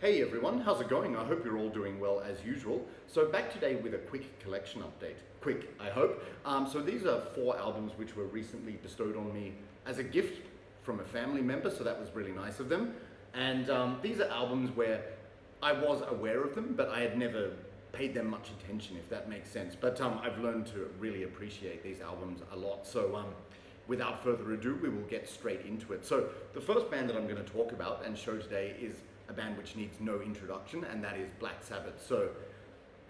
Hey everyone, how's it going? I hope you're all doing well as usual. So back today with a quick collection update. Quick, I hope. So these are 4 albums which were recently bestowed on me as a gift from a family member, so that was really nice of them. And these are albums where I was aware of them, but I had never paid them much attention, if that makes sense. But I've learned to really appreciate these albums a lot. So without further ado, we will get straight into it. So the first band that I'm going to talk about and show today is a band which needs no introduction, and that is Black Sabbath. So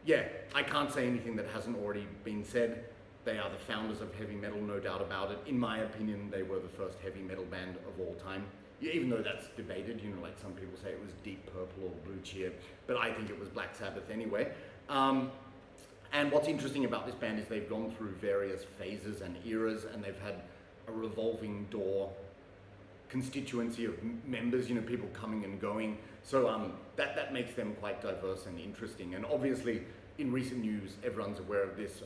yeah, I can't say anything that hasn't already been said. They are the founders of heavy metal, no doubt about it. In my opinion, they were the first heavy metal band of all time. Yeah, even though that's debated, like some people say it was Deep Purple or Blue Cheer, but I think it was Black Sabbath anyway. And what's interesting about this band is they've gone through various phases and eras, and they've had a revolving door constituency of members, people coming and going. So that makes them quite diverse and interesting. And obviously, in recent news, everyone's aware of this.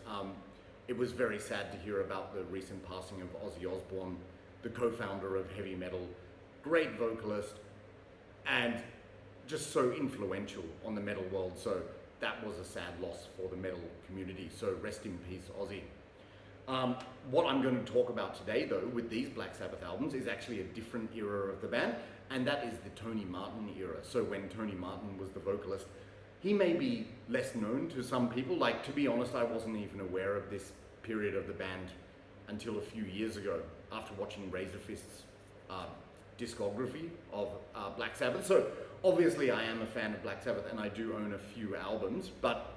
It was very sad to hear about the recent passing of Ozzy Osbourne, the co-founder of heavy metal, great vocalist, and just so influential on the metal world. So that was a sad loss for the metal community. So rest in peace, Ozzy. What I'm going to talk about today, though, with these Black Sabbath albums is actually a different era of the band, and that is the Tony Martin era. So when Tony Martin was the vocalist, he may be less known to some people. Like, to be honest, I wasn't even aware of this period of the band until a few years ago after watching Razorfist's discography of Black Sabbath. So obviously I am a fan of Black Sabbath and I do own a few albums, but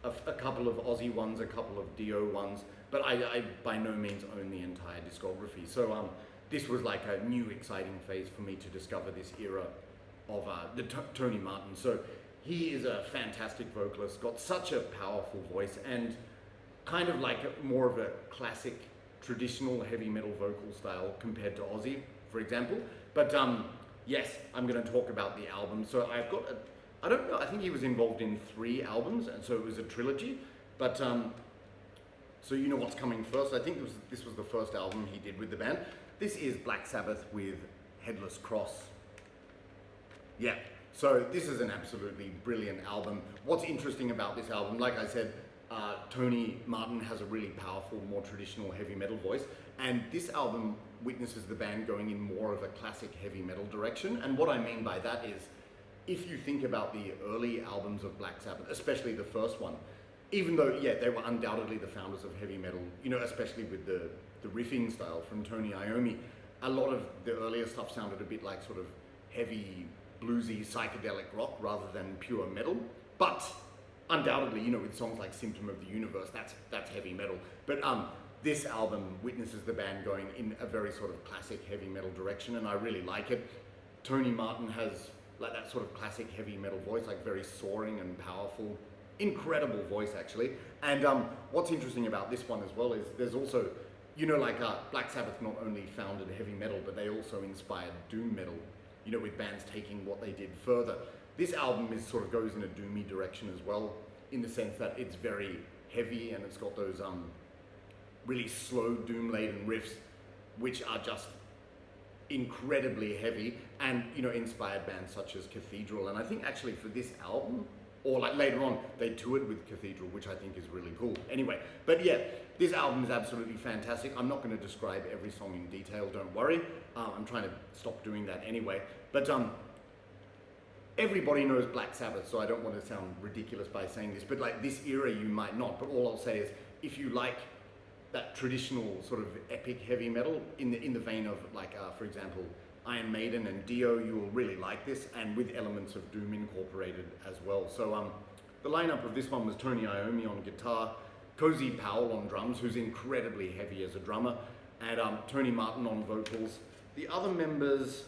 a couple of Ozzy ones, a couple of Dio ones, but I by no means own the entire discography. So this was like a new exciting phase for me to discover this era of Tony Martin. So he is a fantastic vocalist, got such a powerful voice, and kind of like more of a classic traditional heavy metal vocal style compared to Ozzy, for example. But yes, I'm going to talk about the album. So I've got I don't know, I think he was involved in 3 albums, and so it was a trilogy. But so you know what's coming first. I think this was the first album he did with the band. This is Black Sabbath with Headless Cross. Yeah, so this is an absolutely brilliant album. What's interesting about this album, like I said, Tony Martin has a really powerful, more traditional heavy metal voice, and this album witnesses the band going in more of a classic heavy metal direction. And what I mean by that is, if you think about the early albums of Black Sabbath, especially the first one, even though, yeah, they were undoubtedly the founders of heavy metal, especially with the riffing style from Tony Iommi, a lot of the earlier stuff sounded a bit like sort of heavy, bluesy, psychedelic rock rather than pure metal. But undoubtedly, with songs like Symptom of the Universe, that's heavy metal. But this album witnesses the band going in a very sort of classic heavy metal direction, and I really like it. Tony Martin has like that sort of classic heavy metal voice, like very soaring and powerful, incredible voice actually. And what's interesting about this one as well is there's also, Black Sabbath not only founded heavy metal, but they also inspired doom metal, with bands taking what they did further. This album sort of goes in a doomy direction as well, in the sense that it's very heavy and it's got those really slow doom-laden riffs, which are just incredibly heavy, and inspired bands such as Cathedral. And I think actually for this album, or like later on, they toured with Cathedral, which I think is really cool. Anyway, but yeah, this album is absolutely fantastic. I'm not going to describe every song in detail, don't worry. I'm trying to stop doing that anyway. But everybody knows Black Sabbath, so I don't want to sound ridiculous by saying this, but like this era you might not. But all I'll say is, if you like that traditional sort of epic heavy metal in the vein of for example, Iron Maiden and Dio, you will really like this, and with elements of doom incorporated as well. So the lineup of this one was Tony Iommi on guitar, Cozy Powell on drums, who's incredibly heavy as a drummer, and Tony Martin on vocals. The other members,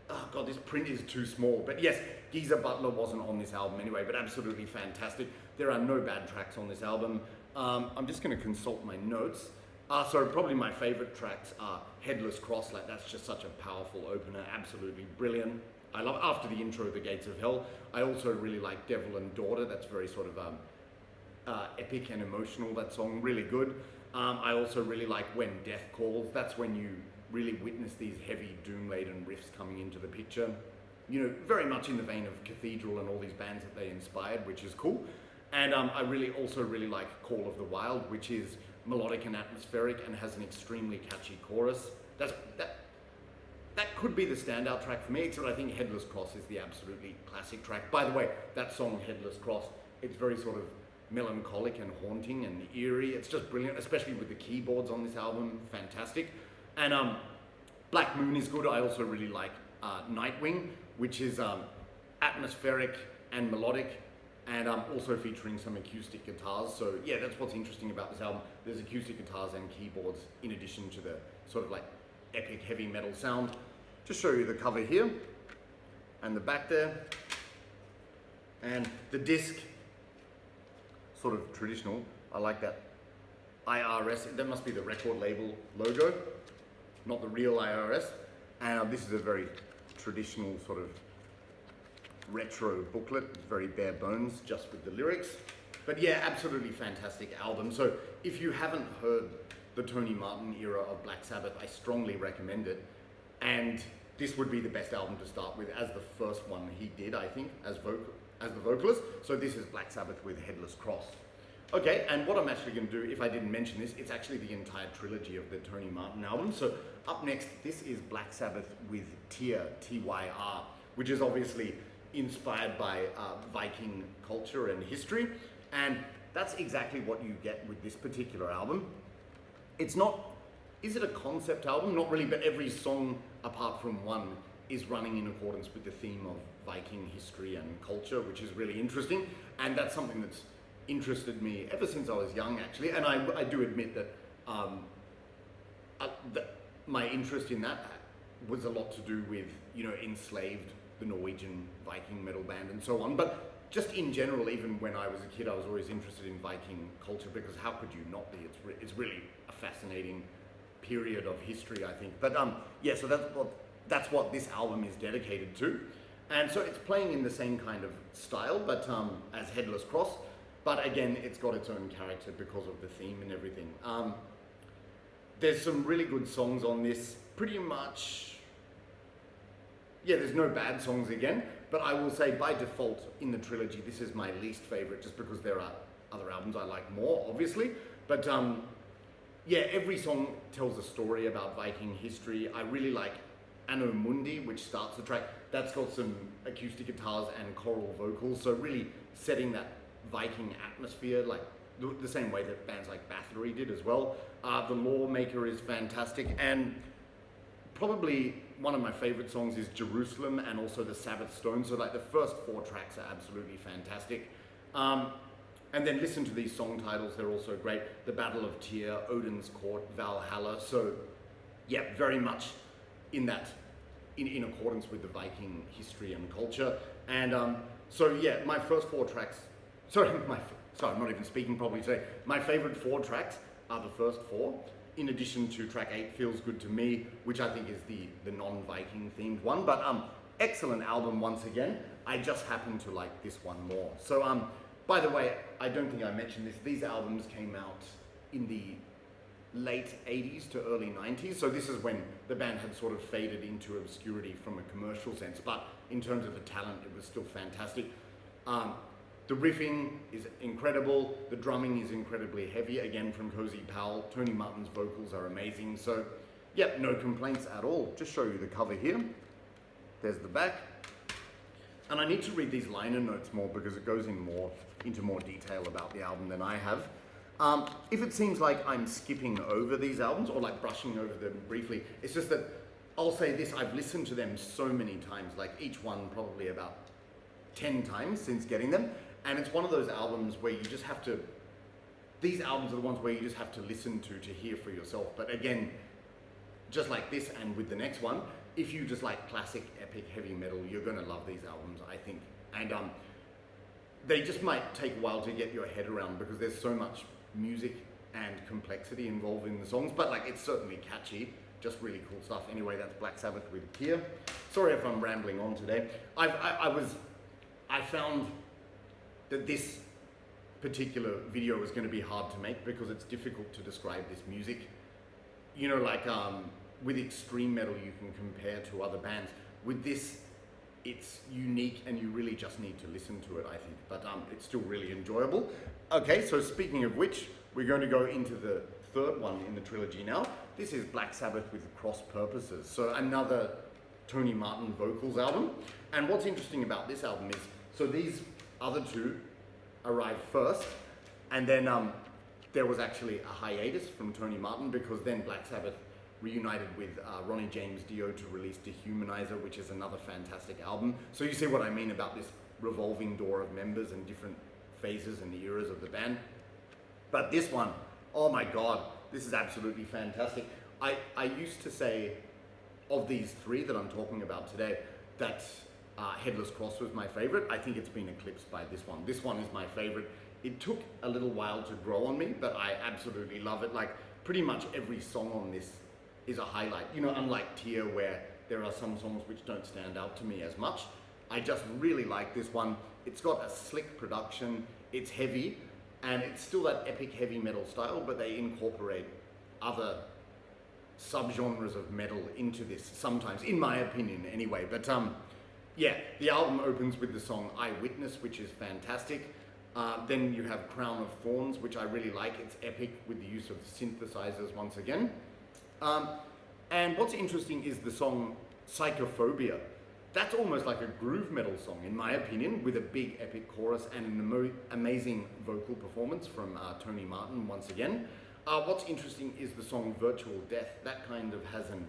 oh god, this print is too small, but yes, Geezer Butler wasn't on this album anyway, but absolutely fantastic. There are no bad tracks on this album. I'm just going to consult my notes. So probably my favorite tracks are Headless Cross, like that's just such a powerful opener, absolutely brilliant. I love, after the intro, The Gates of Hell. I also really like Devil and Daughter, that's very sort of epic and emotional, that song, really good. I also really like When Death Calls. That's when you really witness these heavy doom-laden riffs coming into the picture. You know, very much in the vein of Cathedral and all these bands that they inspired, which is cool. And I also really like Call of the Wild, which is melodic and atmospheric and has an extremely catchy chorus. That could be the standout track for me, except I think Headless Cross is the absolutely classic track. By the way, that song Headless Cross, it's very sort of melancholic and haunting and eerie. It's just brilliant, especially with the keyboards on this album, fantastic. And Black Moon is good. I also really like Nightwing, which is atmospheric and melodic, and also featuring some acoustic guitars. So yeah, that's what's interesting about this album. There's acoustic guitars and keyboards in addition to the sort of like epic heavy metal sound. Just show you the cover here and the back there, and the disc, sort of traditional. I like that IRS. That must be the record label logo, not the real IRS. And this is a very traditional sort of retro booklet. It's very bare bones, just with the lyrics. But yeah, absolutely fantastic album. So if you haven't heard the Tony Martin era of Black Sabbath, I strongly recommend it. And this would be the best album to start with, as the first one he did, I think, as the vocalist. So this is Black Sabbath with Headless Cross. Okay, and what I'm actually going to do, if I didn't mention this, it's actually the entire trilogy of the Tony Martin album. So up next, this is Black Sabbath with Tyr, T-Y-R, which is obviously inspired by Viking culture and history. And that's exactly what you get with this particular album. It's not, is it a concept album? Not really, but every song apart from one is running in accordance with the theme of Viking history and culture, which is really interesting. And that's something that's interested me ever since I was young, actually. And I do admit that my interest in that was a lot to do with, you know, Enslaved, the Norwegian Viking metal band and so on. But just in general, even when I was a kid, I was always interested in Viking culture, because how could you not be? It's really a fascinating period of history, I think. But yeah, so that's what this album is dedicated to. And so it's playing in the same kind of style, but as Headless Cross. But again, it's got its own character because of the theme and everything. There's some really good songs on this, pretty much. Yeah, there's no bad songs again, but I will say by default in the trilogy, this is my least favorite, just because there are other albums I like more, obviously. But yeah, every song tells a story about Viking history. I really like Anno Mundi, which starts the track. That's got some acoustic guitars and choral vocals, so really setting that Viking atmosphere, like the same way that bands like Bathory did as well. The Lawmaker is fantastic, and probably one of my favorite songs is Jerusalem, and also the Sabbath Stone. So like the first 4 tracks are absolutely fantastic. And then listen to these song titles, they're also great. The Battle of Tyr, Odin's Court, Valhalla. So yeah, very much in accordance with the Viking history and culture. And so yeah, my first 4 tracks, sorry, I'm not even speaking properly today. My favorite 4 tracks are the first 4, in addition to track 8, Feels Good to Me, which I think is the non-Viking themed one. But excellent album once again. I just happen to like this one more. So by the way, I don't think I mentioned this. These albums came out in the late 80s to early 90s. So this is when the band had sort of faded into obscurity from a commercial sense. But in terms of the talent, it was still fantastic. The riffing is incredible. The drumming is incredibly heavy, again from Cozy Powell. Tony Martin's vocals are amazing. So yeah, no complaints at all. Just show you the cover here. There's the back. And I need to read these liner notes more, because it goes into more detail about the album than I have. If it seems like I'm skipping over these albums or like brushing over them briefly, it's just that I'll say this, I've listened to them so many times, like each one probably about 10 times since getting them. And it's one of those albums where you just have to, these albums are the ones where you just have to listen to hear for yourself. But again, just like this and with the next one, if you just like classic epic heavy metal, you're gonna love these albums, I think. And they just might take a while to get your head around, because there's so much music and complexity involved in the songs, but like it's certainly catchy, just really cool stuff. Anyway, that's Black Sabbath with Tyr. Sorry if I'm rambling on today. I found that this particular video was going to be hard to make, because it's difficult to describe this music. You know, like with extreme metal you can compare to other bands. With this, it's unique and you really just need to listen to it, I think. But it's still really enjoyable. Okay, so speaking of which, we're going to go into the third one in the trilogy now. This is Black Sabbath with Cross Purposes. So another Tony Martin vocals album. And what's interesting about this album is, so these other two arrived first, and then there was actually a hiatus from Tony Martin, because then Black Sabbath reunited with Ronnie James Dio to release Dehumanizer, which is another fantastic album. So you see what I mean about this revolving door of members and different phases and eras of the band. But this one, oh my God, this is absolutely fantastic. I used to say, of these three that I'm talking about today, that Headless Cross was my favorite. I think it's been eclipsed by this one. This one is my favorite. It took a little while to grow on me, but I absolutely love it. Like, pretty much every song on this is a highlight. You know, unlike Tear, where there are some songs which don't stand out to me as much. I just really like this one. It's got a slick production, it's heavy, and it's still that epic heavy metal style, but they incorporate other subgenres of metal into this sometimes, in my opinion anyway. But yeah, the album opens with the song Eyewitness, which is fantastic. Then you have Crown of Thorns, which I really like. It's epic with the use of synthesizers once again. And what's interesting is the song Psychophobia. That's almost like a groove metal song, in my opinion, with a big epic chorus and an amazing vocal performance from Tony Martin once again. What's interesting is the song Virtual Death. That kind of has an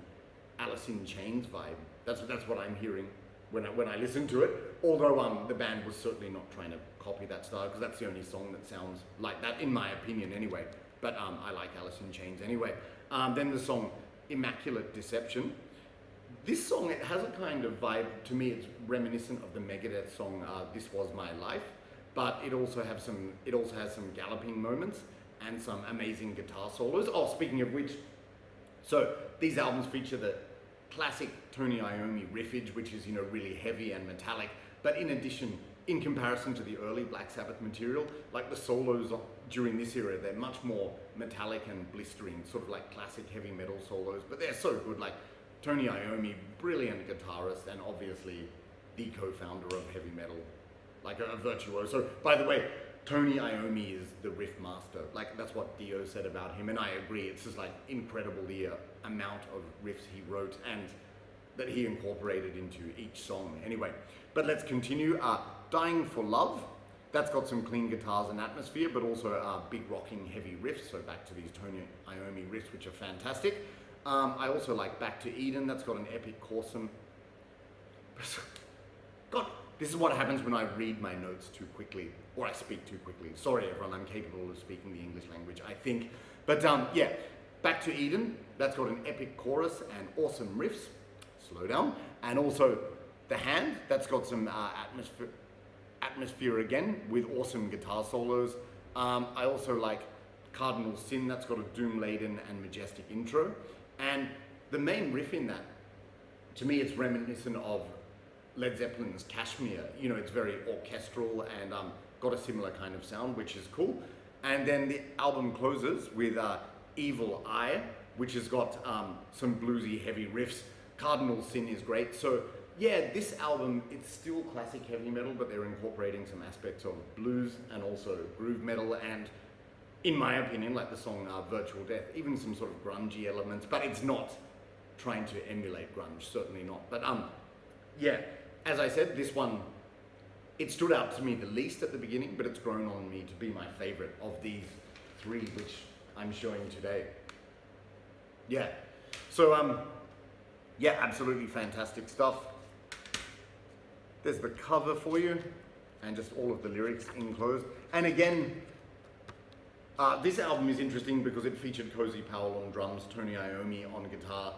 Alice in Chains vibe. That's what I'm hearing when I listen to it. Although the band was certainly not trying to copy that style, because that's the only song that sounds like that, in my opinion anyway. But I like Alice in Chains anyway. Then the song Immaculate Deception. This song, it has a kind of vibe, to me it's reminiscent of the Megadeth song This Was My Life, but it also has some galloping moments and some amazing guitar solos. Oh, speaking of which, so these albums feature the classic Tony Iommi riffage, which is, you know, really heavy and metallic, but in addition, in comparison to the early Black Sabbath material, like the solos during this era, they're much more metallic and blistering, sort of like classic heavy metal solos, but they're so good. Like Tony Iommi, brilliant guitarist, and obviously the co-founder of heavy metal, like a virtuoso. By the way, Tony Iommi is the riff master. Like, that's what Dio said about him, and I agree. It's just like incredible the amount of riffs he wrote and that he incorporated into each song. Anyway, but let's continue. Dying for Love. That's got some clean guitars and atmosphere, but also big rocking heavy riffs. So back to these Tony Iommi riffs, which are fantastic. I also like Back to Eden. That's got an epic chorus. God, this is what happens when I read my notes too quickly, or I speak too quickly. Sorry everyone, I'm capable of speaking the English language, I think. But yeah, Back to Eden, that's got an epic chorus and awesome riffs. Slow down. And also The Hand, that's got some atmosphere again, with awesome guitar solos. I also like Cardinal Sin, that's got a doom-laden and majestic intro. And the main riff in that, to me, it's reminiscent of Led Zeppelin's Kashmir. You know, it's very orchestral and got a similar kind of sound, which is cool. And then the album closes with Evil Eye, which has got some bluesy heavy riffs. Cardinal Sin is great. So yeah, this album, it's still classic heavy metal, but they're incorporating some aspects of blues and also groove metal, and in my opinion, like the song Virtual Death, even some sort of grungy elements, but it's not trying to emulate grunge, certainly not. But yeah, as I said, this one, it stood out to me the least at the beginning, but it's grown on me to be my favorite of these three, which I'm showing today. Yeah, so yeah, absolutely fantastic stuff. There's the cover for you, and just all of the lyrics enclosed. And again, this album is interesting because it featured Cozy Powell on drums, Tony Iommi on guitar,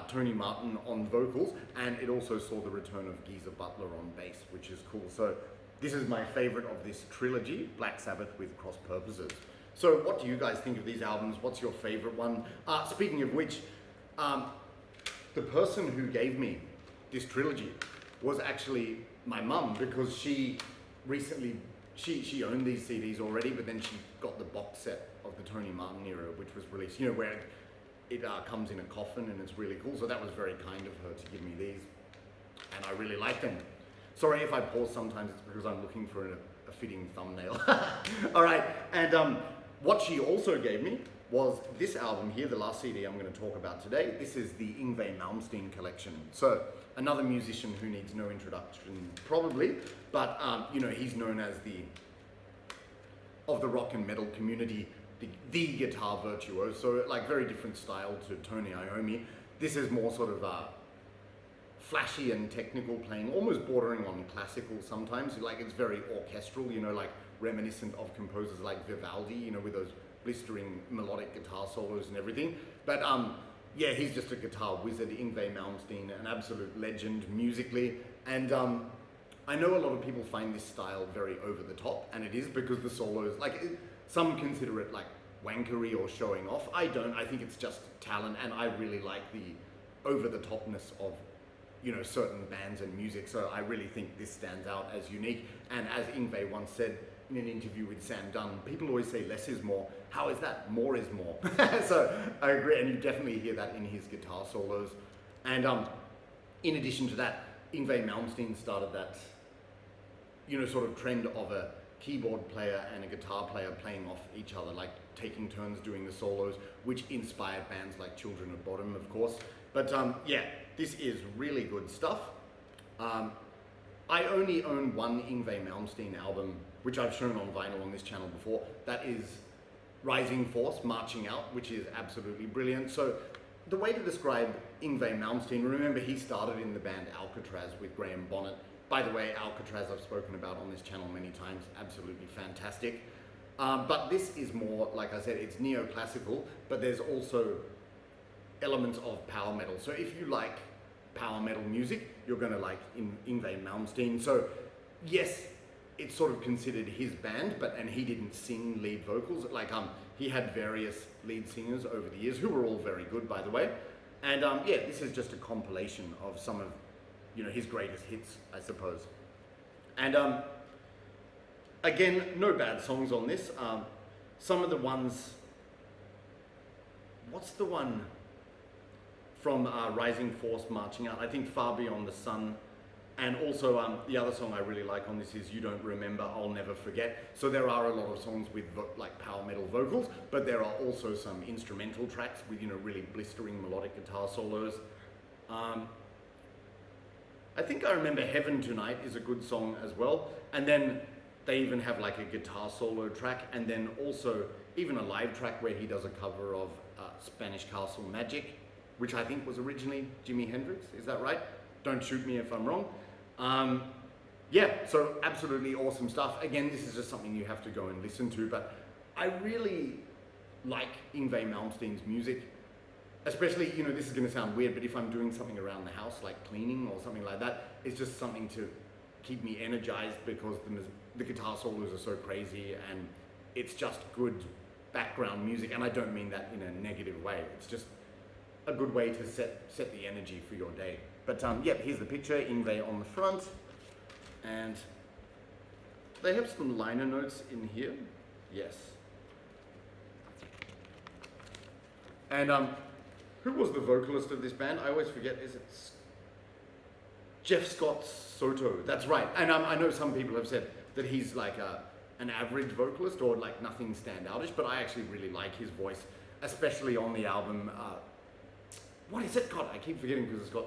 Tony Martin on vocals, and it also saw the return of Geezer Butler on bass, which is cool. So this is my favorite of this trilogy, Black Sabbath with Cross Purposes. So what do you guys think of these albums? What's your favorite one? Speaking of which, the person who gave me this trilogy was actually my mum, because she recently, she owned these CDs already, but then she got the box set of the Tony Martin era, which was released, you know, where it comes in a coffin and it's really cool. So that was very kind of her to give me these, and I really like them. Sorry if I pause sometimes, it's because I'm looking for a fitting thumbnail. All right, and what she also gave me was this album here, the last CD I'm going to talk about today. This is the Yngwie Malmsteen collection. So another musician who needs no introduction probably, but you know, he's known as of the rock and metal community, the guitar virtuoso, like very different style to Tony Iommi. This is more sort of flashy and technical playing, almost bordering on classical sometimes. Like it's very orchestral, you know, like reminiscent of composers like Vivaldi, you know, with those blistering melodic guitar solos and everything. But yeah, he's just a guitar wizard, Yngwie Malmsteen, an absolute legend musically. And I know a lot of people find this style very over the top, and it is because the solos, like some consider it like wankery or showing off. I don't. I think it's just talent, and I really like the over the topness of, you know, certain bands and music. So I really think this stands out as unique. And as Yngwie once said in an interview with Sam Dunn, people always say less is more. How is that? More is more. So I agree, and you definitely hear that in his guitar solos. And in addition to that, Yngwie Malmsteen started that, you know, sort of trend of a keyboard player and a guitar player playing off each other, like taking turns doing the solos, which inspired bands like Children of Bodom, of course. But yeah, this is really good stuff. I only own one Yngwie Malmsteen album, which I've shown on vinyl on this channel before. That is Rising Force, Marching Out, which is absolutely brilliant. So the way to describe Yngwie Malmsteen, remember he started in the band Alcatraz with Graham Bonnet. By the way, Alcatraz I've spoken about on this channel many times, absolutely fantastic. But this is more, like I said, it's neoclassical, but there's also elements of power metal. So if you like power metal music, you're gonna like Yngwie Malmsteen. So yes, it's sort of considered his band, and he didn't sing lead vocals. Like he had various lead singers over the years who were all very good, by the way. And yeah, this is just a compilation of some of, you know, his greatest hits, I suppose. And again, no bad songs on this. Some of the ones, what's the one from Rising Force, Marching Out? I think Far Beyond the Sun. And also the other song I really like on this is You Don't Remember, I'll Never Forget. So there are a lot of songs with like power metal vocals, but there are also some instrumental tracks with, you know, really blistering melodic guitar solos. I think I remember Heaven Tonight is a good song as well. And then they even have like a guitar solo track, and then also even a live track where he does a cover of Spanish Castle Magic, which I think was originally Jimi Hendrix. Is that right? Don't shoot me if I'm wrong. Yeah, so absolutely awesome stuff. Again, this is just something you have to go and listen to, but I really like Yngwie Malmsteen's music. Especially, you know, this is going to sound weird, but if I'm doing something around the house, like cleaning or something like that, it's just something to keep me energized, because the guitar solos are so crazy, and it's just good background music. And I don't mean that in a negative way. It's just a good way to set the energy for your day. But yeah, here's the picture, Yngwie on the front. And they have some liner notes in here. Yes. And who was the vocalist of this band? I always forget. Is it Jeff Scott Soto? That's right. And I know some people have said that he's like an average vocalist, or like nothing standoutish, but I actually really like his voice, especially on the album. What is it? God, I keep forgetting because it's got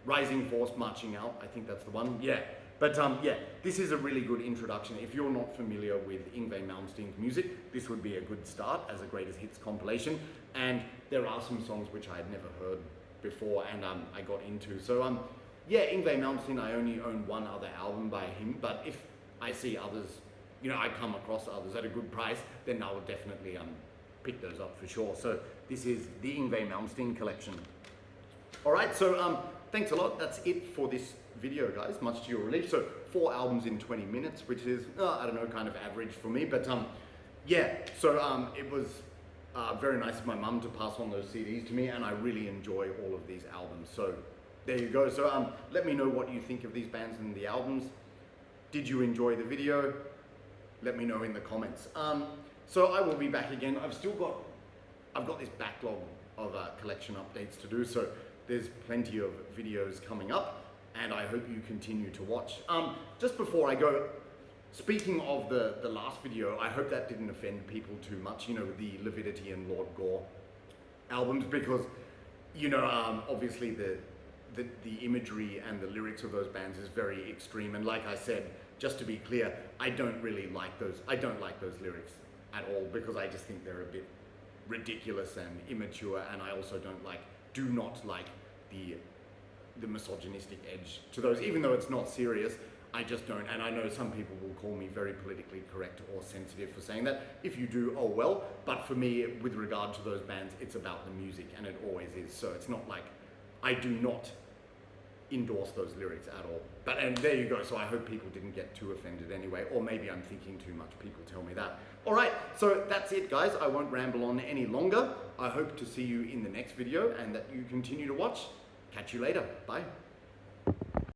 Rising Force, Marching Out. I think that's the one. Yeah. But yeah, this is a really good introduction. If you're not familiar with Yngwie Malmsteen's music, this would be a good start as a greatest hits compilation. And there are some songs which I had never heard before, and I got into. So yeah, Yngwie Malmsteen, I only own one other album by him, but if I see others, you know, I come across others at a good price, then I will definitely pick those up for sure. So this is the Yngwie Malmsteen collection. All right, so thanks a lot. That's it for this video, guys, much to your relief. So 4 albums in 20 minutes, which is, I don't know, kind of average for me. But yeah, so it was very nice of my mum to pass on those CDs to me, and I really enjoy all of these albums. So there you go. So let me know what you think of these bands and the albums. Did you enjoy the video? Let me know in the comments. So I will be back again. I've got this backlog of collection updates to do, so there's plenty of videos coming up, and I hope you continue to watch. Just before I go, speaking of the last video, I hope that didn't offend people too much, you know, the Leviticity and Lord Gore albums, because, you know, obviously the imagery and the lyrics of those bands is very extreme, and like I said, just to be clear, I don't really like those. I don't like those lyrics at all, because I just think they're a bit ridiculous and immature, and I also do not like the misogynistic edge to those, even though it's not serious. I just don't, and I know some people will call me very politically correct or sensitive for saying that. If you do, oh well, but for me, with regard to those bands, it's about the music, and it always is, so it's not like, I do not endorse those lyrics at all. But, and there you go, so I hope people didn't get too offended anyway, or maybe I'm thinking too much, people tell me that. Alright, so that's it guys, I won't ramble on any longer. I hope to see you in the next video, and that you continue to watch. Catch you later, bye.